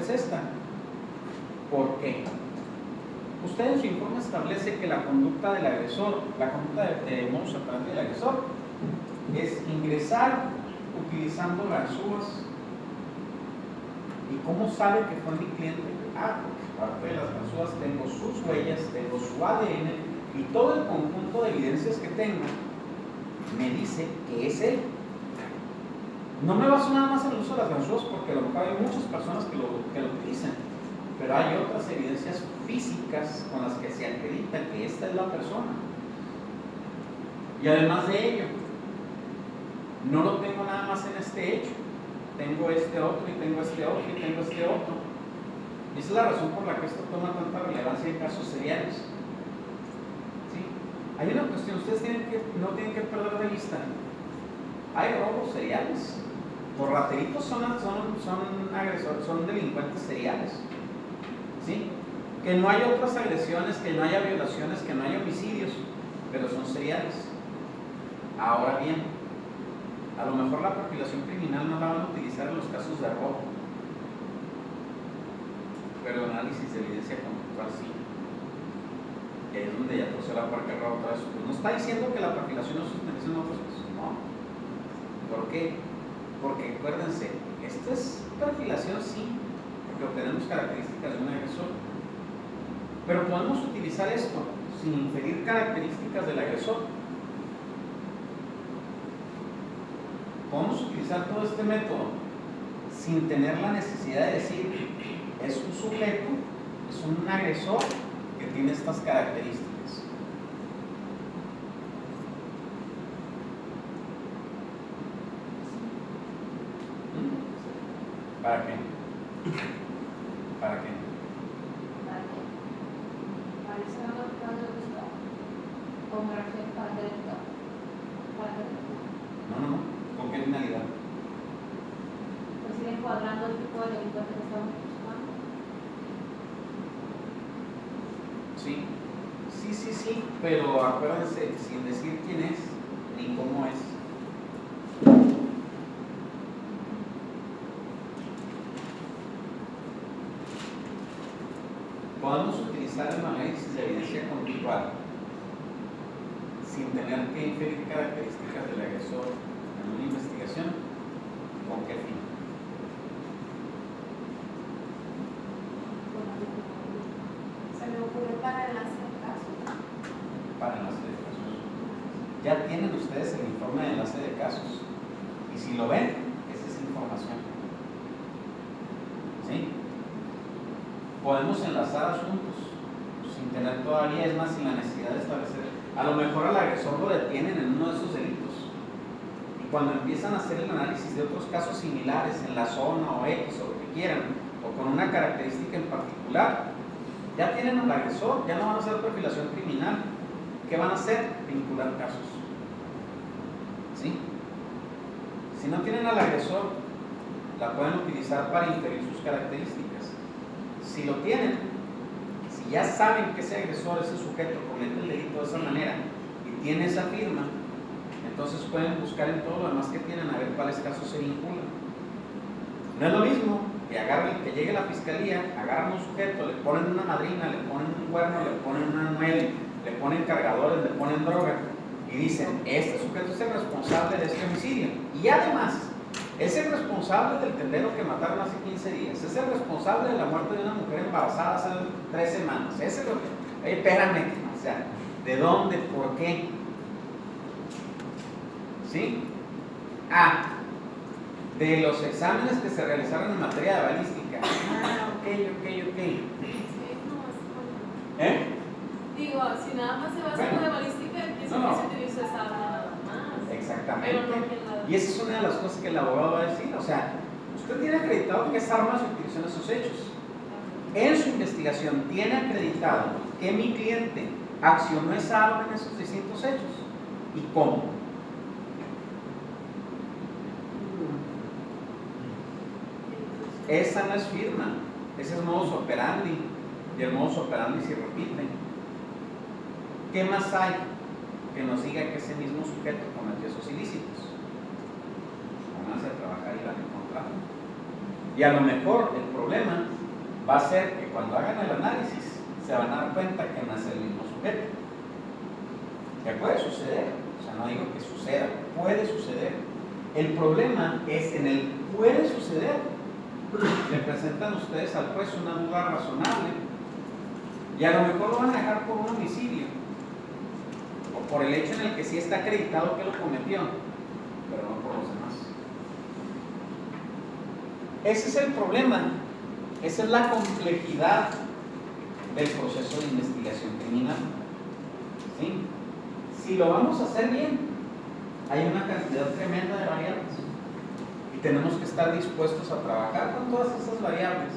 es esta. ¿Por qué? Usted en su informe establece que la conducta del agresor, la conducta de modus operandi del agresor, es ingresar utilizando ganzúas. ¿Y cómo sabe que fue mi cliente? Porque parte de las ganzúas tengo sus huellas, tengo su ADN y todo el conjunto de evidencias que tengo me dice que es él. No me baso nada más en el uso de las ganzúas porque a lo mejor hay muchas personas que lo utilizan, pero hay otras evidencias físicas con las que se acredita que esta es la persona. Y además de ello, no lo tengo nada más en este hecho, tengo este otro y tengo este otro y tengo este otro. Y esa es la razón por la que esto toma tanta relevancia en casos seriales. ¿Sí? Hay una cuestión, ustedes no tienen que perder de vista. Hay robos seriales. Los rateritos son agresores, son delincuentes seriales. ¿Sí? Que no haya otras agresiones, que no haya violaciones, que no haya homicidios, pero son seriales. Ahora bien, a lo mejor la perfilación criminal no la van a utilizar en los casos de robo, pero el análisis de evidencia conductual sí. Y ahí es donde ya torce la puerca otra vez. Pues no está diciendo que la perfilación no se utilice en otros casos, no. ¿Por qué? Porque acuérdense, esta es perfilación sí, porque obtenemos características de un agresor, pero podemos utilizar esto sin inferir características del agresor. Podemos utilizar todo este método sin tener la necesidad de decir es un sujeto, es un agresor que tiene estas características. ¿Para qué? ¿Para qué? ¿Para eso no lo puedo buscar? ¿O me refiero para qué lector? ¿Para qué lector? No. ¿Con qué finalidad? Pues ir encuadrando el tipo de delincuente que estamos buscando. Sí, pero acuérdense, sin decir quién es ni cómo es. Podemos utilizar el análisis de evidencia conductual sin tener que inferir características del agresor en una investigación. ¿Con qué fin? Se me ocurrió para enlace de casos. Para enlace de casos. Ya tienen ustedes el informe de enlace de casos. Y si lo ven, esa es información. ¿Sí? Podemos enlazar asuntos sin tener todavía, es más, sin la necesidad de establecer. A lo mejor al agresor lo detienen en uno de esos delitos. Y cuando empiezan a hacer el análisis de otros casos similares en la zona o X o lo que quieran, o con una característica en particular, ya tienen al agresor, ya no van a hacer perfilación criminal. ¿Qué van a hacer? Vincular casos. ¿Sí? Si no tienen al agresor, la pueden utilizar para inferir sus características. Si lo tienen, si ya saben que ese agresor, ese sujeto, comete el delito de esa manera y tiene esa firma, entonces pueden buscar en todo lo demás que tienen a ver cuáles casos se vinculan. No es lo mismo que llegue la fiscalía, agarran un sujeto, le ponen una madrina, le ponen un cuerno, le ponen una nueve, le ponen cargadores, le ponen droga y dicen, este sujeto es el responsable de este homicidio. Y además, es el responsable del tendero que mataron hace 15 días, es el responsable de la muerte de una mujer embarazada hace 3 semanas. Ese es lo que... espérame, o sea, ¿de dónde? ¿Por qué? ¿Sí? De los exámenes que se realizaron en materia de balística. Ok. Digo, si nada más se basa en la balística, empieza que se utiliza esa nada más. Exactamente. Pero no que nada. Y esa es una de las cosas que el abogado va a decir. O sea, usted tiene acreditado que esa arma se utilizó en esos hechos. En su investigación tiene acreditado que mi cliente accionó esa arma en esos distintos hechos. ¿Y cómo? Esa no es firma, ese es modus operandi, y el modus operandi se repite. ¿Qué más hay que nos diga que ese mismo sujeto cometió esos ilícitos? Pónganse a trabajar y van a encontrar. Y a lo mejor el problema va a ser que cuando hagan el análisis se van a dar cuenta que no es el mismo sujeto. Que puede suceder, o sea, no digo que suceda, puede suceder. El problema es en el puede suceder. Le presentan ustedes al juez una duda razonable y a lo mejor lo van a dejar por un homicidio o por el hecho en el que sí está acreditado que lo cometió, pero no por los demás. Ese es el problema, esa es la complejidad del proceso de investigación criminal. ¿Sí? Si lo vamos a hacer bien, hay una cantidad tremenda de variables y tenemos que estar dispuestos a trabajar con todas esas variables.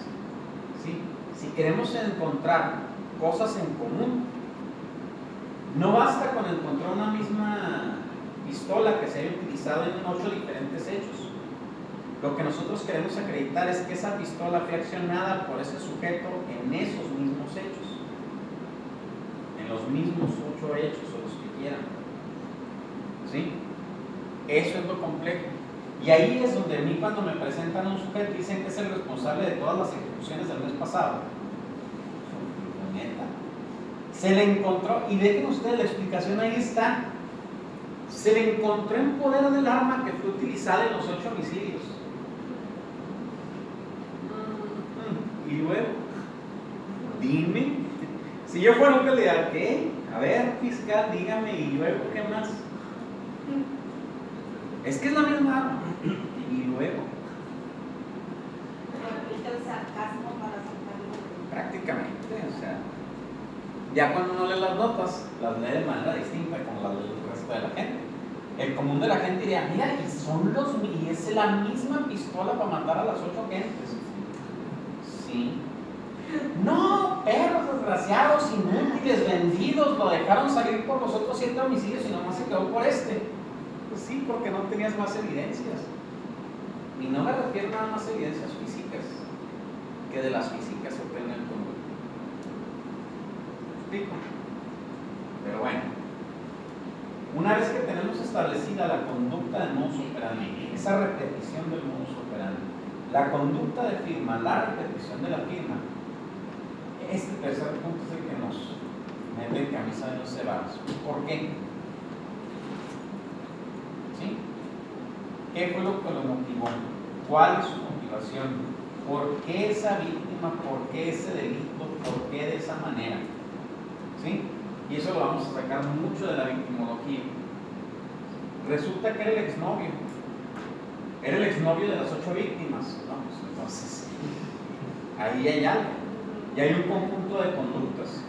¿Sí? Si queremos encontrar cosas en común, no basta con encontrar una misma pistola que se haya utilizado en 8 diferentes hechos. Lo que nosotros queremos acreditar es que esa pistola fue accionada por ese sujeto en esos mismos hechos, en los mismos 8 hechos o los que quieran. ¿Sí? Eso es lo complejo. Y ahí es donde a mí, cuando me presentan un sujeto, dicen que es el responsable de todas las ejecuciones del mes pasado. Neta. Se le encontró, y dejen ustedes la explicación, ahí está. Se le encontró en poder del arma que fue utilizada en los 8 homicidios. Y luego, dime, si yo fuera un candidato, ¿qué? A ver, fiscal, dígame, y luego, ¿qué más? Es que es la misma arma. Y luego. El sarcasmo para sacarlo. Prácticamente, o sea, ya cuando uno lee las notas, las lee de manera distinta como las del resto de la gente. El común de la gente diría, mira, y es la misma pistola para matar a las 8 gentes. Sí. No, perros desgraciados, inútiles, vendidos, lo dejaron salir por los otros 7 homicidios y nomás se quedó por este. Pues sí, porque no tenías más evidencias. Y no me refiero nada más a evidencias físicas, que de las físicas se obtiene el conducto. ¿Explico? Pero bueno, una vez que tenemos establecida la conducta del modus operandi, esa repetición del modus operandi, la conducta de firma, la repetición de la firma, este tercer punto es el que nos mete en camisa de los cebados. ¿Por qué? ¿Sí? ¿Qué fue lo que lo motivó? ¿Cuál es su motivación? ¿Por qué esa víctima? ¿Por qué ese delito? ¿Por qué de esa manera? ¿Sí? Y eso lo vamos a sacar mucho de la victimología. Resulta que era el exnovio. Era el exnovio de las 8 víctimas. No, pues entonces, ahí hay algo. Ya hay un conjunto de conductas.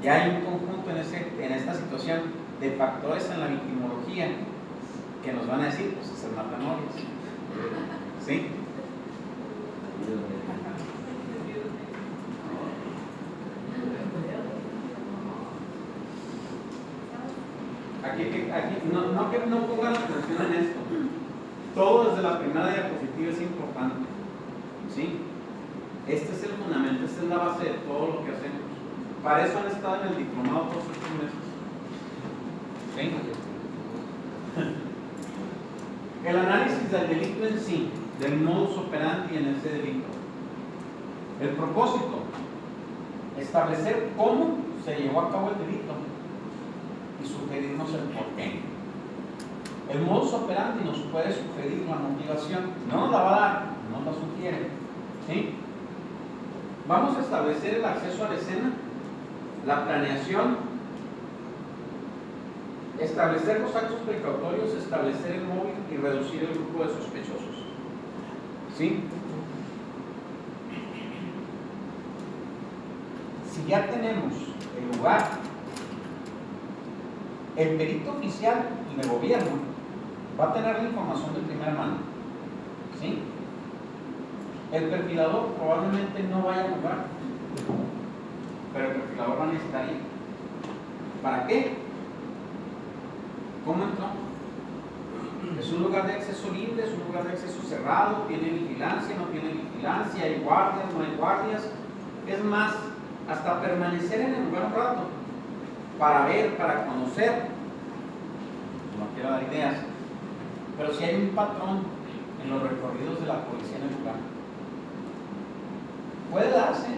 Ya hay un conjunto en esta situación de factores en la victimología que nos van a decir, pues es el matanovios. ¿Sí? Aquí no que no pongan atención en esto. Todo desde la primera diapositiva es importante. ¿Sí? Este es el fundamento, esta es la base de todo lo que hacemos. Para eso han estado en el diplomado todos estos meses. ¿Sí? El análisis del delito en sí, del modus operandi en ese delito. El propósito, establecer cómo se llevó a cabo el delito y sugerirnos el porqué. El modus operandi nos puede sugerir la motivación, no nos la va a dar, nos la sugiere. ¿Sí? Vamos a establecer el acceso a la escena, la planeación, establecer los actos precautorios, establecer el móvil y reducir el grupo de sospechosos. ¿Sí? Si ya tenemos el lugar, el perito oficial y de gobierno va a tener la información de primera mano. ¿Sí? El perfilador probablemente no vaya al lugar, pero el perfilador va a necesitar ir. ¿Para qué? ¿Cómo entró? ¿Es un lugar de acceso libre? ¿Es un lugar de acceso cerrado? ¿Tiene vigilancia? ¿No tiene vigilancia? ¿Hay guardias? ¿No hay guardias? Es más, hasta permanecer en el lugar un rato para ver, para conocer. No quiero dar ideas, pero si hay un patrón en los recorridos de la policía en el lugar, Puede darse.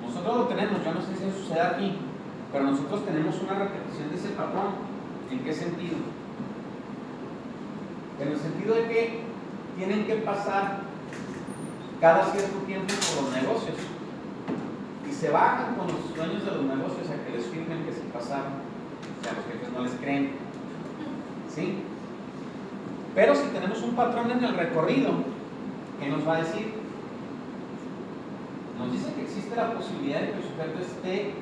Nosotros lo tenemos, yo no sé si eso sucede aquí, pero nosotros tenemos una repetición de ese patrón. ¿En qué sentido? En el sentido de que tienen que pasar cada cierto tiempo por los negocios y se bajan con los dueños de los negocios a que les firmen que se pasaron. O sea, los jefes no les creen. ¿Sí? Pero si tenemos un patrón en el recorrido, ¿qué nos va a decir? Nos dice que existe la posibilidad de que el sujeto esté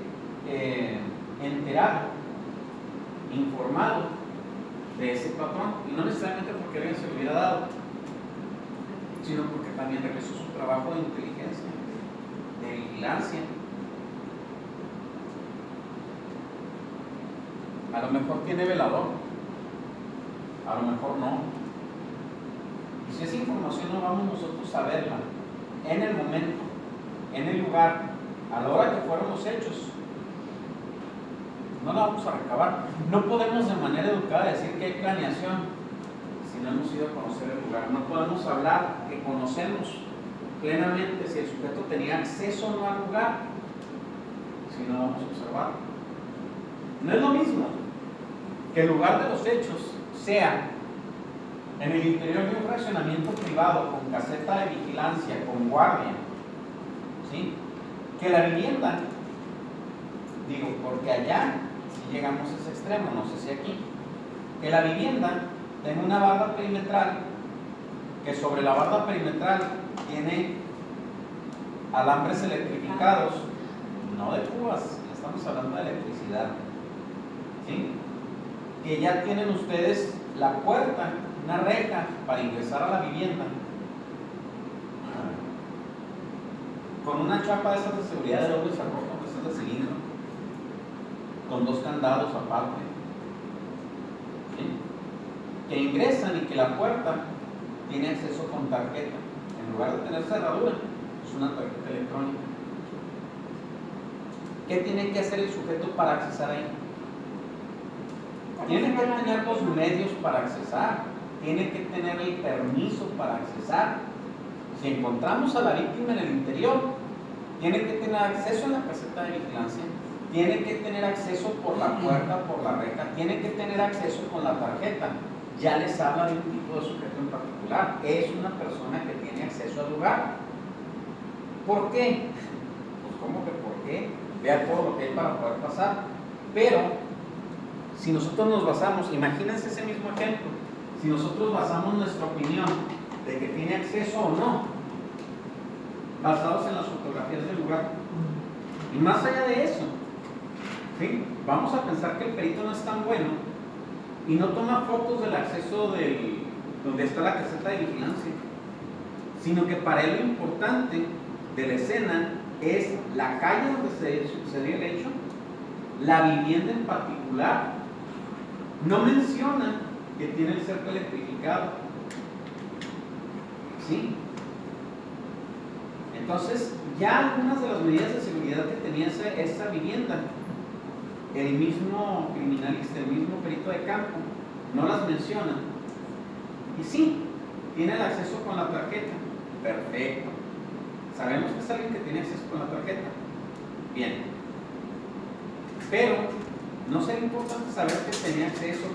enterado, informado de ese patrón, y no necesariamente porque alguien se lo hubiera dado, sino porque también realizó su trabajo de inteligencia, de vigilancia. A lo mejor tiene velador, a lo mejor no. Y si esa información no vamos nosotros a verla en el momento, en el lugar, a la hora que fueron los hechos, no la vamos a recabar. No podemos de manera educada decir que hay planeación si no hemos ido a conocer el lugar. No podemos hablar que conocemos plenamente si el sujeto tenía acceso o no al lugar si no vamos a observarlo. No es lo mismo que el lugar de los hechos sea en el interior de un fraccionamiento privado con caseta de vigilancia, con guardia, ¿sí?, que la vivienda, digo, porque allá si llegamos a ese extremo, no sé si aquí, que la vivienda tenga una barda perimetral, que sobre la barda perimetral tiene alambres electrificados, no de púas, estamos hablando de electricidad, ¿sí?, que ya tienen ustedes la puerta, una reja para ingresar a la vivienda, con una chapa de esas de seguridad de doble cerrojo, de esas de cilindro, con 2 candados aparte, ¿sí?, que ingresan y que la puerta tiene acceso con tarjeta. En lugar de tener cerradura, es una tarjeta electrónica. ¿Qué tiene que hacer el sujeto para accesar ahí? Tiene que tener los medios para accesar, tiene que tener el permiso para accesar. Si encontramos a la víctima en el interior, tiene que tener acceso a la caseta de vigilancia, tiene que tener acceso por la puerta, por la reja, tiene que tener acceso con la tarjeta. Ya les habla de un tipo de sujeto en particular. Es una persona que tiene acceso al lugar. ¿Por qué? Pues ¿cómo que por qué? Vea todo lo que hay para poder pasar. Pero si nosotros nos basamos, imagínense ese mismo ejemplo, si nosotros basamos nuestra opinión de que tiene acceso o no, basados en las fotografías del lugar, y más allá de eso, ¿sí?, vamos a pensar que el perito no es tan bueno y no toma fotos del acceso donde está la caseta de vigilancia, sino que para él lo importante de la escena es la calle donde se sucedió el hecho, la vivienda en particular. No menciona que tiene el cerco electrificado, ¿sí? Entonces, ya algunas de las medidas de seguridad que tenía esa vivienda, el mismo criminalista, el mismo perito de campo, no las menciona. Y sí, tiene el acceso con la tarjeta. Perfecto. Sabemos que es alguien que tiene acceso con la tarjeta. Bien. Pero ¿no sería importante saber que tenía acceso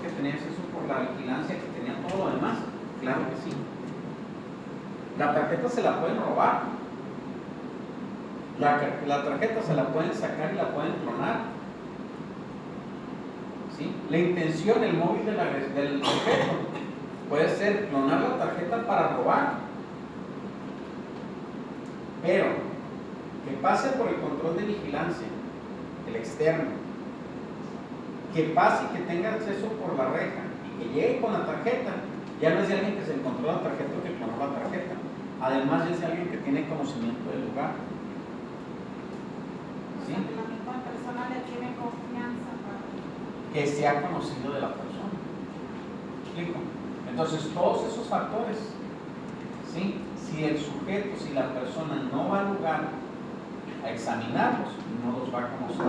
por la vigilancia, que tenía todo lo demás? Claro que sí. La tarjeta se la pueden robar. La tarjeta se la pueden sacar y la pueden clonar. ¿Sí? La intención, el móvil del sujeto puede ser clonar la tarjeta para robar. Pero que pase por el control de vigilancia, el externo, que pase y que tenga acceso por la reja y que llegue con la tarjeta, ya no es de alguien que se encontró la tarjeta o que clonó la tarjeta. Además es de alguien que tiene conocimiento del lugar. ¿Sí? La misma persona le tiene confianza Que se ha conocido de la persona. ¿Explico? Entonces todos esos factores, ¿sí?, si el sujeto, si la persona no va al lugar a examinarlos, no los va a conocer.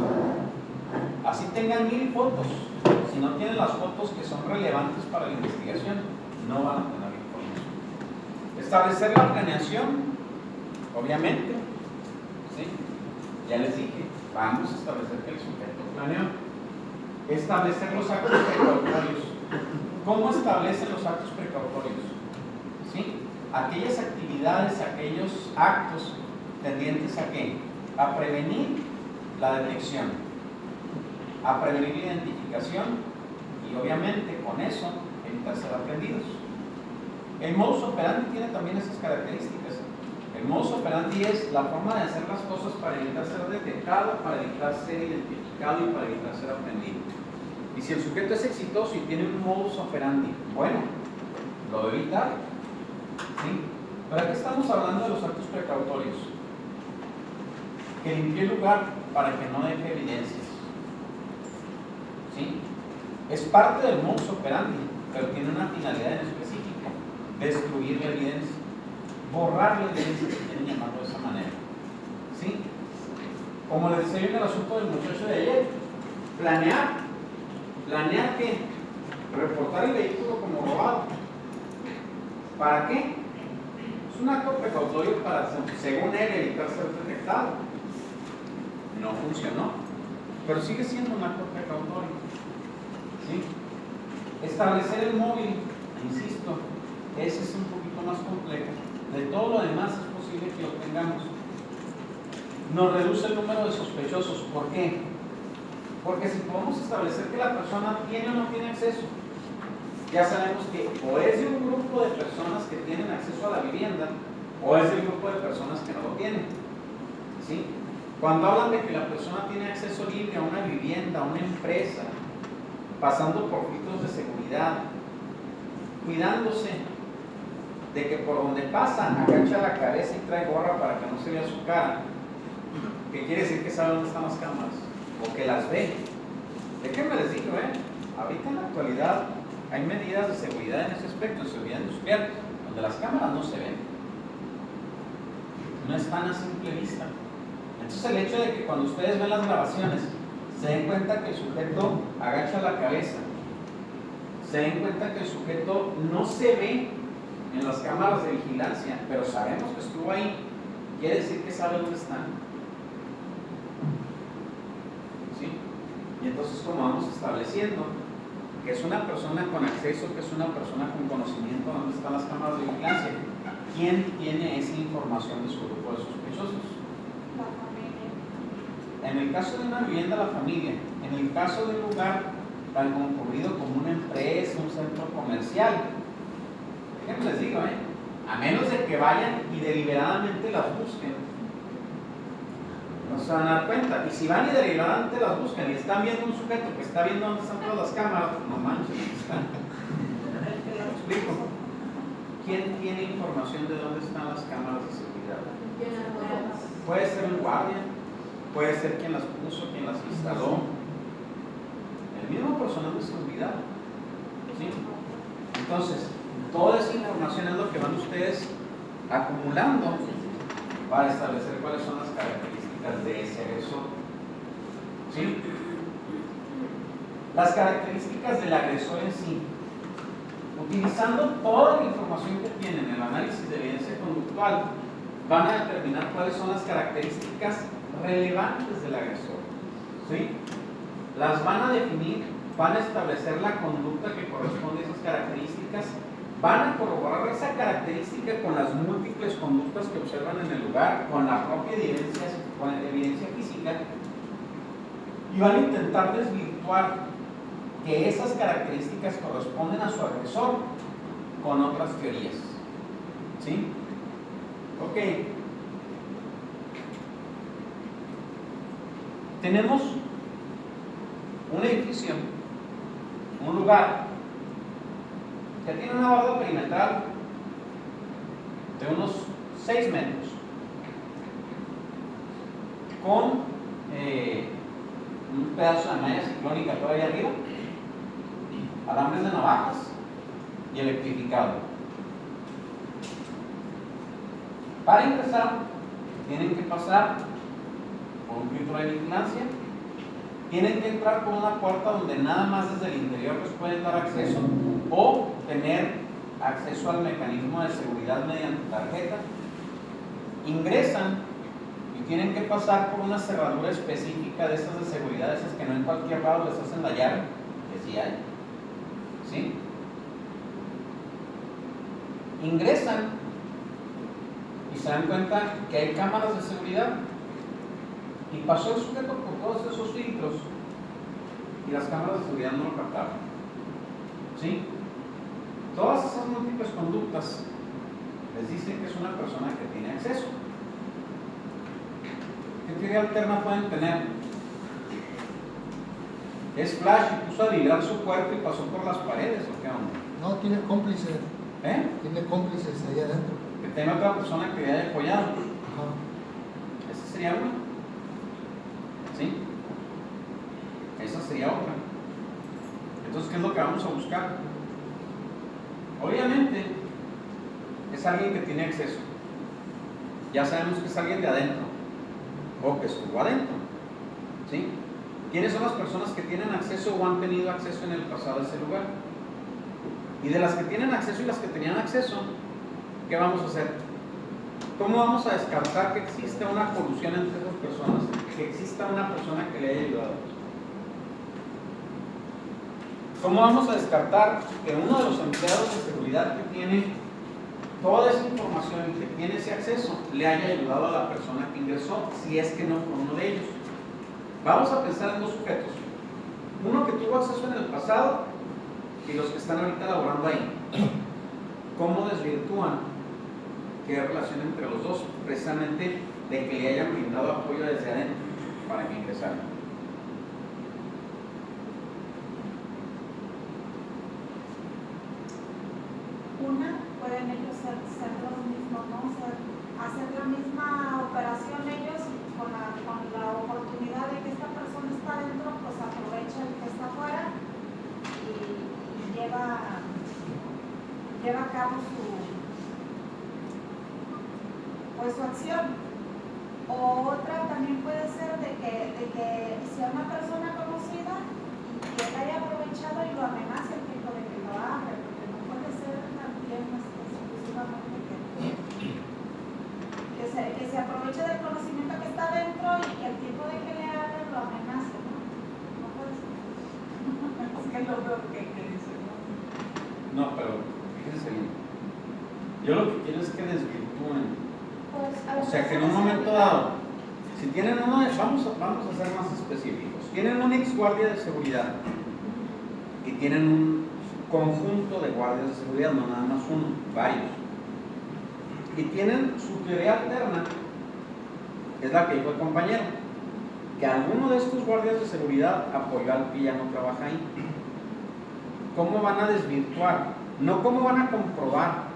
Así tengan 1000 fotos, si no tienen las fotos que son relevantes para la investigación, no van a tener información. Establecer la planeación Obviamente, ¿sí? Ya les dije, vamos a establecer que el sujeto planeó. Establecer los actos precautorios. ¿Cómo establecen los actos precautorios? ¿Sí? Aquellas actividades, aquellos actos tendientes a ¿qué? A prevenir la detección, a prevenir la identificación y obviamente con eso evitar ser aprendidos. El modus operandi tiene también esas características. El modus operandi es la forma de hacer las cosas para evitar ser detectado, para evitar ser identificado y para evitar ser aprendido. Y si el sujeto es exitoso y tiene un modus operandi, bueno, lo debe evitar. ¿Sí? ¿Para qué estamos hablando de los actos precautorios? Que limpie el lugar para que no deje evidencias. ¿Sí? Es parte del modus operandi, pero tiene una finalidad en específico: destruir la evidencia, borrar la evidencia, si quieren llamarlo de esa manera. ¿Sí? Como les decía yo en el asunto del muchacho de ayer, planear. ¿Planear qué? Reportar el vehículo como robado. ¿Para qué? Es un acto precautorio para, según él, evitar ser detectado. No funcionó, pero sigue siendo un acto precautorio. ¿Sí? Establecer el móvil, insisto, ese es un poquito más complejo. De todo lo demás es posible que lo tengamos. Nos reduce el número de sospechosos. ¿Por qué? Porque si podemos establecer que la persona tiene o no tiene acceso, ya sabemos que o es de un grupo de personas que tienen acceso a la vivienda o es del grupo de personas que no lo tienen. ¿Sí? Cuando hablan de que la persona tiene acceso libre a una vivienda, a una empresa, pasando por filtros de seguridad, cuidándose de que por donde pasa agacha la cabeza y trae gorra para que no se vea su cara, ¿qué quiere decir? Que sabe dónde están las cámaras o que las ve. Déjenme les digo, ahorita en la actualidad hay medidas de seguridad en ese aspecto, de seguridad industrial, donde las cámaras no se ven, no están a simple vista. Entonces el hecho de que cuando ustedes ven las grabaciones se den cuenta que el sujeto agacha la cabeza, se den cuenta que el sujeto no se ve en las cámaras de vigilancia, pero sabemos que estuvo ahí, quiere decir que sabe dónde están. ¿Sí? Y entonces, como vamos estableciendo que es una persona con acceso, que es una persona con conocimiento de dónde están las cámaras de vigilancia, ¿quién tiene esa información de su grupo de sospechosos? La familia. En el caso de una vivienda, la familia. En el caso de un lugar tan concurrido como una empresa, un centro comercial, déjenme les digo, a menos de que vayan y deliberadamente las busquen, no se van a dar cuenta. Y si van y deliberadamente las buscan y están viendo un sujeto que está viendo dónde están todas las cámaras, no manches, ¿dónde están? ¿Me explico? ¿Quién tiene información de dónde están las cámaras de seguridad? Puede ser un guardia, puede ser quien las puso, quien las instaló, el mismo personal de seguridad. ¿Sí? Entonces, toda esa información es lo que van ustedes acumulando para establecer cuáles son las características de ese agresor. ¿Sí? Las características del agresor en sí. Utilizando toda la información que tienen en el análisis de evidencia conductual, van a determinar cuáles son las características relevantes del agresor. ¿Sí? Las van a definir, van a establecer la conducta que corresponde a esas características, van a corroborar esa característica con las múltiples conductas que observan en el lugar, con la propia evidencia física, y van a intentar desvirtuar que esas características corresponden a su agresor con otras teorías. ¿Sí? Ok. Tenemos un edificio, un lugar que tiene una barda perimetral de unos 6 metros, con un pedazo de malla ciclónica todavía arriba, alambres de navajas y electrificado. Para ingresar, tienen que pasar por un filtro de vigilancia, tienen que entrar por una puerta donde nada más desde el interior les pueden dar acceso o tener acceso al mecanismo de seguridad mediante tarjeta, ingresan y tienen que pasar por una cerradura específica de estas de seguridad, esas que no en cualquier lado les hacen la llave, que sí hay. ¿Sí? Ingresan y se dan cuenta que hay cámaras de seguridad y pasó el sujeto por todos esos filtros y las cámaras de seguridad no lo captaron. ¿Sí? Todas esas múltiples conductas les dicen que es una persona que tiene acceso. ¿Qué teoría alterna pueden tener? Es flash y puso a vibrar su cuerpo y pasó por las paredes, ¿o qué onda? No, tiene cómplices. ¿Eh? Tiene cómplices ahí adentro. Que tenga otra persona que le haya apoyado. Ajá. Esa sería una. ¿Sí? Esa sería otra. Entonces, ¿qué es lo que vamos a buscar? Obviamente, es alguien que tiene acceso. Ya sabemos que es alguien de adentro, o que estuvo adentro. ¿Sí? ¿Quiénes son las personas que tienen acceso o han tenido acceso en el pasado a ese lugar? Y de las que tienen acceso y las que tenían acceso, ¿qué vamos a hacer? ¿Cómo vamos a descartar que exista una colusión entre esas personas? Que exista una persona que le haya ayudado. ¿Cómo vamos a descartar que uno de los empleados de seguridad que tiene toda esa información y que tiene ese acceso le haya ayudado a la persona que ingresó, si es que no fue uno de ellos? Vamos a pensar en dos sujetos. Uno que tuvo acceso en el pasado y los que están ahorita laborando ahí. ¿Cómo desvirtúan qué relación entre los dos? Precisamente de que le hayan brindado apoyo desde adentro para que ingresaran. Una, pueden ellos ser los mismos, ¿no? O sea, hacer la misma operación ellos con la oportunidad de que esta persona está dentro, pues aprovecha el que está afuera y lleva a cabo su acción. O otra también puede ser de que sea una persona conocida y que él haya aprovechado y lo amenace el tipo de que lo abre, porque no puede ser también exclusivamente que se aproveche del conocimiento que está dentro y que el tipo de que le abre lo amenace, ¿no? No puede ser. Es que lo veo que dice, ¿no? No, pero fíjense bien. Yo lo que quiero es que desvirtúen. O sea, que en un momento dado, si tienen uno, vamos a ser más específicos. Tienen un ex guardia de seguridad y tienen un conjunto de guardias de seguridad, no nada más uno, varios. Y tienen su teoría alterna, es la que dijo el compañero, que alguno de estos guardias de seguridad apoyó al que ya no trabaja ahí. ¿Cómo van a desvirtuar? No cómo van a comprobar.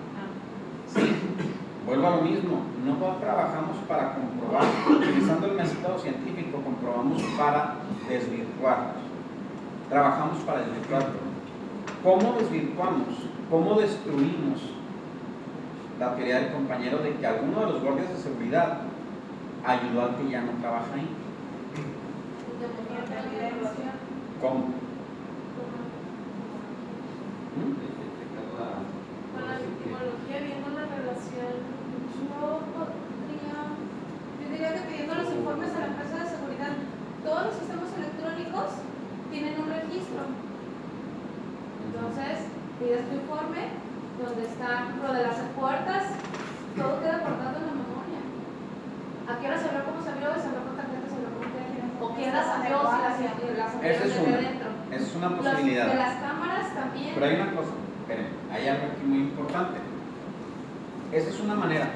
Sí, vuelvo a lo mismo, no trabajamos para comprobar, utilizando el método científico comprobamos para desvirtuar. Trabajamos para desvirtuar. ¿Cómo desvirtuamos? ¿Cómo destruimos la teoría del compañero de que alguno de los guardias de seguridad ayudó al que ya no trabaja ahí? ¿Cómo? Con la etimología, viendo la relación, yo diría que pidiendo los informes a la empresa de seguridad, todos los sistemas electrónicos tienen un registro. Entonces, pides tu informe, donde está lo de las puertas, todo queda guardado en la memoria. ¿A qué hora se habló? ¿Cómo se habló? ¿Se habló con tarjeta? ¿Se habló con teléfono? ¿O quién las abrió? Si las Esa es una. Esa es una posibilidad. De las cámaras también. Pero hay una cosa, esperen, hay algo aquí muy importante. Esa es una manera.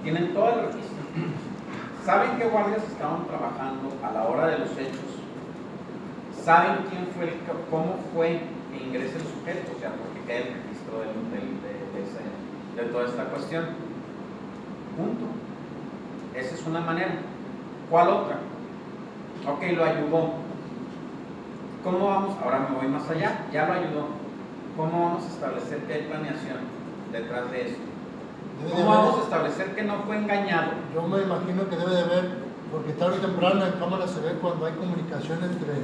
Tienen todo el registro. ¿Saben qué guardias estaban trabajando a la hora de los hechos? ¿Saben quién fue, cómo fue que ingresa el sujeto? O sea, porque queda el registro de toda esta cuestión. Punto. Esa es una manera. ¿Cuál otra? Ok, lo ayudó. ¿Cómo vamos? Ahora me voy más allá. Ya lo ayudó. ¿Cómo vamos a establecer que hay planeación detrás de esto? ¿Cómo vamos a establecer que no fue engañado? Yo me imagino que debe de haber, porque tarde o temprano en cámara se ve cuando hay comunicación entre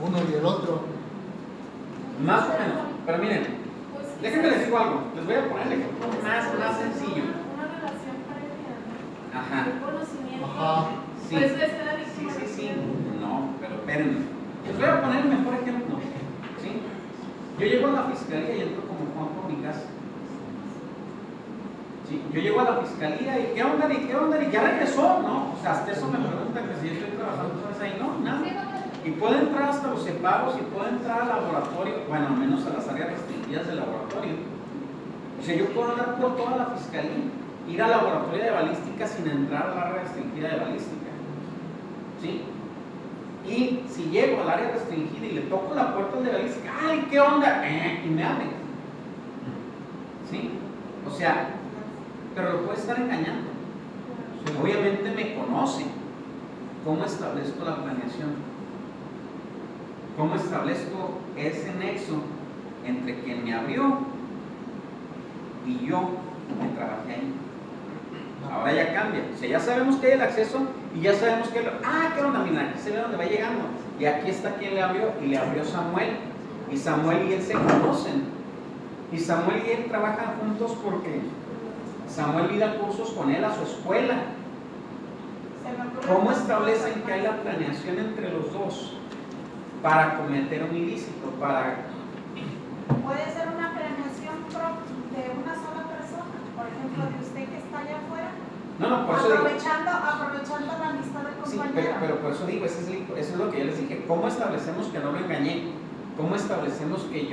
uno y el otro. Más o menos. Pero miren, déjenme les digo algo. Les voy a poner el ejemplo más sencillo. Una relación previa. Ajá. un conocimiento, Ajá. Sí. pues de ser la víctima. Sí. No, pero espérenme. Les voy a poner el mejor ejemplo. ¿Sí? Yo llego a la fiscalía y entro como Juan por mi casa. ¿Sí? Yo llego a la fiscalía y ¿qué onda? ¿Y qué onda? ¿Y ya regresó? No, o sea, hasta eso me preguntan que si yo estoy trabajando otra vez ahí. No, nada. Y puedo entrar hasta los separos y puedo entrar al laboratorio, bueno, al menos a las áreas restringidas del laboratorio. O sea, yo puedo andar por toda la fiscalía, ir al laboratorio de balística sin entrar al área restringida de balística. ¿Sí? Y si llego al área restringida y le toco la puerta de balística, ¡ay, qué onda! Y me abren. ¿Sí? O sea, pero lo puede estar engañando. Obviamente me conoce. ¿Cómo establezco la planeación? ¿Cómo establezco ese nexo entre quien me abrió y yo que trabajé ahí? Ahora ya cambia. O sea, ya sabemos que hay el acceso y ya sabemos que... ¿qué onda? Mira, aquí se ve dónde va llegando. Y aquí está quien le abrió y le abrió Samuel. Y Samuel y él se conocen. Y Samuel y él trabajan juntos porque Samuel da cursos con él a su escuela. ¿Cómo establecen que hay la planeación entre los dos para cometer un ilícito? Puede ser una planeación de una sola persona, por ejemplo, de usted que está allá afuera, No, por eso digo. aprovechando la amistad del Sí, compañero. pero por eso digo, eso es lo que yo les dije. ¿Cómo establecemos que no lo engañé? ¿Cómo establecemos que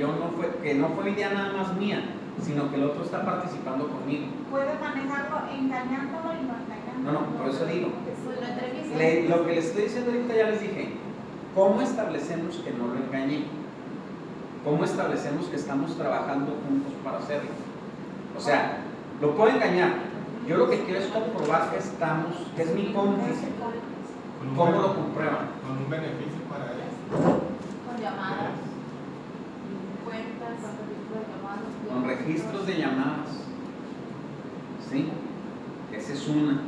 no fue idea nada más mía, sino que el otro está participando conmigo? Puede manejarlo engañándolo y no engañándolo. No, por eso digo. Pues lo entrevisté. Lo que les estoy diciendo ahorita ya les dije. ¿Cómo establecemos que no lo engañé? ¿Cómo establecemos que estamos trabajando juntos para hacerlo? O sea, lo puedo engañar. Yo lo que quiero es comprobar que es mi cómplice. ¿Cómo lo comprueban? Con un beneficio para él. Con llamadas, cuentas, Con registros de llamadas. ¿Sí? Esa es una.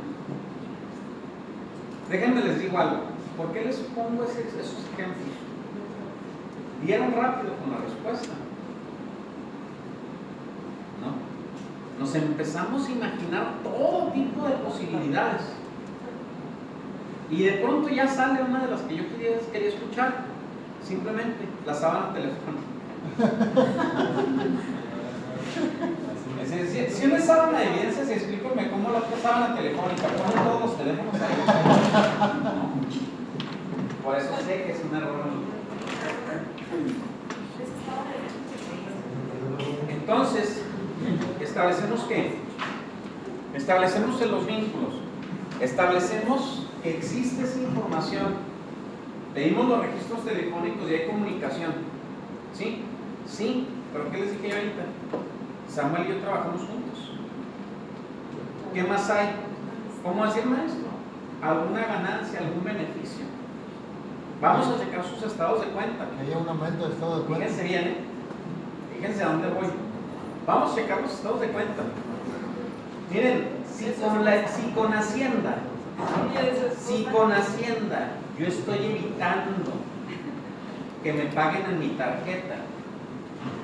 Déjenme les digo algo. ¿Por qué les pongo esos ejemplos? Dieron rápido con la respuesta. ¿No? Nos empezamos a imaginar todo tipo de posibilidades. Y de pronto ya sale una de las que yo quería escuchar. Simplemente la sábana telefónica. Si una sábana de evidencias, explíquenme cómo la otra sábana telefónica, ponen todos los teléfonos ahí. No. Por eso sé que es un error. Entonces, ¿establecemos qué? Establecemos en los vínculos. Establecemos que existe esa información. Pedimos los registros telefónicos y hay comunicación. ¿Sí? Sí, pero ¿qué les dije yo ahorita? Samuel y yo trabajamos juntos. ¿Qué más hay? ¿Cómo decir maestro? ¿Alguna ganancia, algún beneficio? Vamos a checar sus estados de cuenta. Que haya un aumento de estado de cuenta. Fíjense bien, ¿eh? Fíjense a dónde voy. Vamos a checar los estados de cuenta. Miren, si con Hacienda yo estoy evitando que me paguen en mi tarjeta,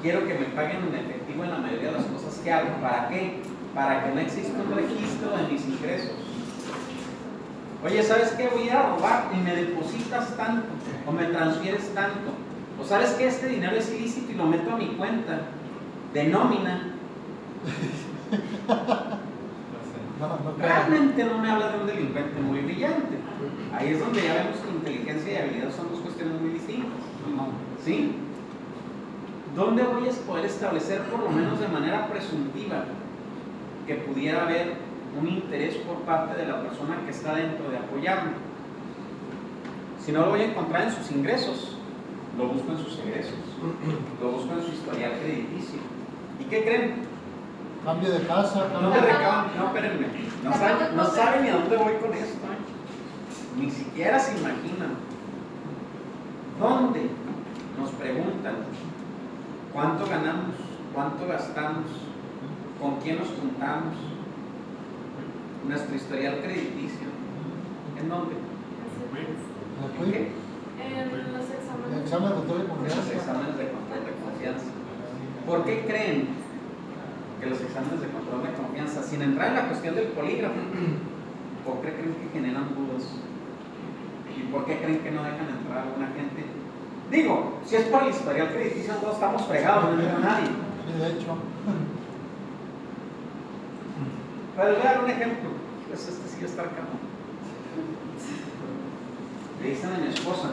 quiero que me paguen en efectivo en la mayoría de las cosas que hago. ¿Para qué? Para que no exista un registro de mis ingresos. Oye, ¿sabes qué? Voy a ir a robar y me depositas tanto o me transfieres tanto. O ¿sabes qué? Este dinero es ilícito y lo meto a mi cuenta de nómina. Realmente no me habla de un delincuente muy brillante. Ahí es donde ya vemos que inteligencia y habilidad son dos cuestiones muy distintas. ¿Sí? ¿Dónde voy a poder establecer, por lo menos de manera presuntiva, que pudiera haber un interés por parte de la persona que está dentro de apoyarme? Si no lo voy a encontrar en sus ingresos, lo busco en sus egresos, lo busco en su historial crediticio. ¿Y qué creen? Cambio de casa, No me recaban, no, espérenme. No saben ni a dónde voy con esto. Ni siquiera se imaginan. ¿Dónde? Nos preguntan cuánto ganamos, cuánto gastamos, con quién nos juntamos, nuestro historial crediticio. ¿En dónde? ¿En qué? En los exámenes. Examen de control de Los confianza. exámenes de control de confianza. ¿Por qué creen que los exámenes de control de confianza, sin entrar en la cuestión del polígrafo, ¿por qué creen que generan dudas? ¿Y por qué creen que no dejan entrar a alguna gente? Digo, si es por el historial crediticio, todos estamos fregados, no entra nadie. Sí, de hecho. Pero les voy a dar un ejemplo. Pues este sí va a estar cabrón. Le dicen a mi esposa,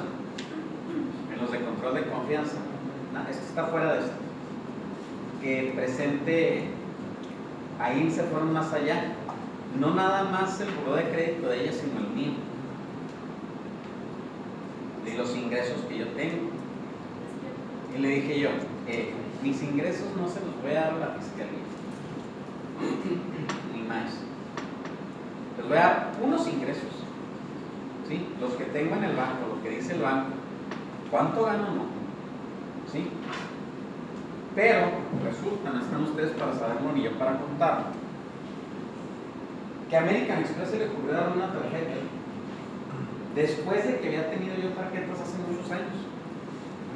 en los de control de confianza, esto está fuera de esto, que presente, ahí se fueron más allá, no nada más el buró de crédito de ella, sino el mío, de los ingresos que yo tengo. Y le dije yo, mis ingresos no se los voy a dar a la fiscalía, ni más. Les voy a dar unos ingresos, ¿sí? Los que tengo en el banco, lo que dice el banco, cuánto gano o no, ¿sí? Pero resulta, no están ustedes para saberlo ni yo para contarlo, que a American Express se le ocurrió dar una tarjeta después de que había tenido yo tarjetas hace muchos años.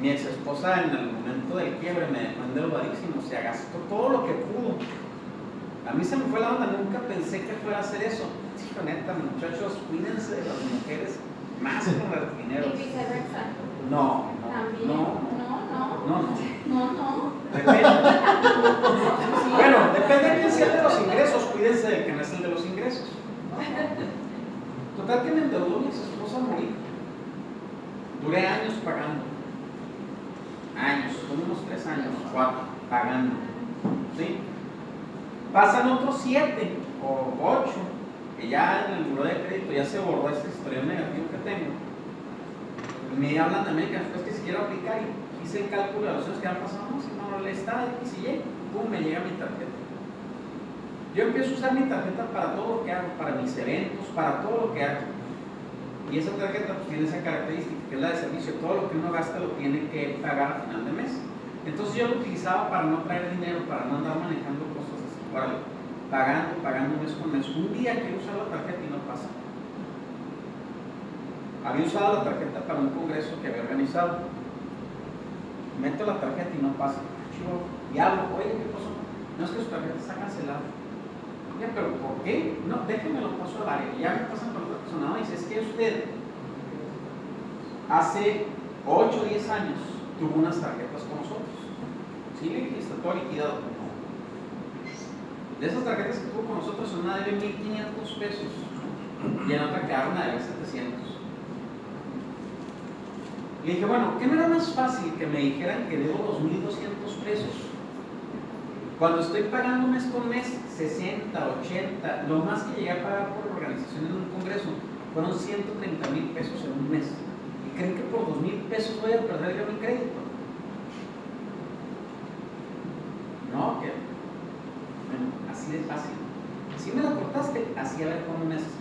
Mi ex esposa en el momento del quiebre me dejó endeudadísimo, se gastó todo lo que pudo. A mí se me fue la onda, nunca pensé que fuera a hacer eso. Hijo, neta, muchachos, cuídense de las mujeres más con el dinero. Y viceversa. No, También. no. No. Depende. Bueno, depende de quién sea el de los ingresos, cuídense del que no es el de los ingresos. Total que me endeudó mi ex esposa a morir. Duré años pagando. Como unos 3 años, 4, pagando. ¿Sí? Pasan otros 7 o 8, que ya en el buró de crédito ya se borró este historial negativo que tengo. Y me hablan de América, después que si quiero aplicar y hice el cálculo de los años que han pasado, no, si no le está X y Y, pum, me llega mi tarjeta. Yo empiezo a usar mi tarjeta para todo lo que hago, para mis eventos, para todo lo que hago. Y esa tarjeta pues tiene esa característica, que es la de servicio. Todo lo que uno gasta lo tiene que pagar a final de mes. Entonces yo lo utilizaba para no traer dinero, para no andar manejando cosas así. Órale, pagando mes con mes. Un día quiero usar la tarjeta y no pasa. Había usado la tarjeta para un congreso que había organizado. Meto la tarjeta y no pasa. Y hablo, oye, ¿qué pasó? No, es que su tarjeta está cancelada. Oye, pero ¿por qué? No, déjenme lo paso al área. Y ya me pasan por otra persona. No, dice, es que usted hace 8 o 10 años tuvo unas tarjetas con nosotros. Sí, le dije, está todo liquidado. De esas tarjetas que tuvo con nosotros, una debe 1,500 pesos y en otra quedaron a deber 700. Le dije, bueno, ¿qué no era más fácil que me dijeran que debo 2,200 pesos? Cuando estoy pagando mes con mes, 60, 80, lo más que llegué a pagar por organización en un congreso fueron 130,000 pesos en un mes. ¿Y creen que por 2,000 pesos voy a perder yo mi crédito? No, que bueno, así de fácil. Si me la cortaste, así a ver cómo me haces.